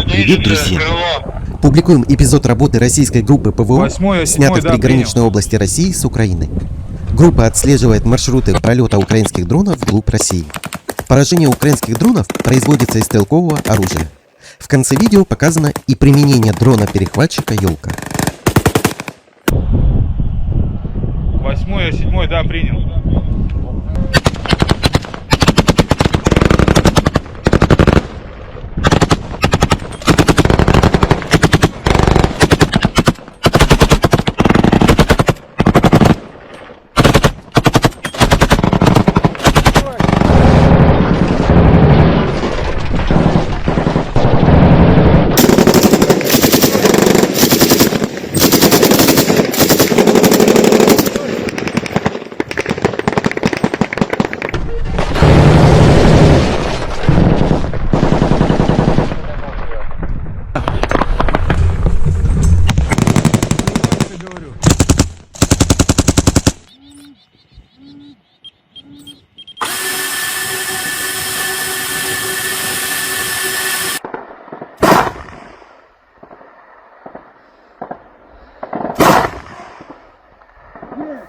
Привет, друзья! Публикуем эпизод работы российской группы ПВО, снятый в приграничной области России с Украиной. Группа отслеживает маршруты пролета украинских дронов вглубь России. Поражение украинских дронов производится из стрелкового оружия. В конце видео показано и применение дрона-перехватчика «Ёлка». 8-й, 7-й, да, принял.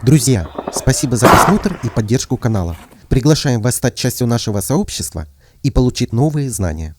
Друзья, спасибо за просмотр и поддержку канала. Приглашаем вас стать частью нашего сообщества и получить новые знания.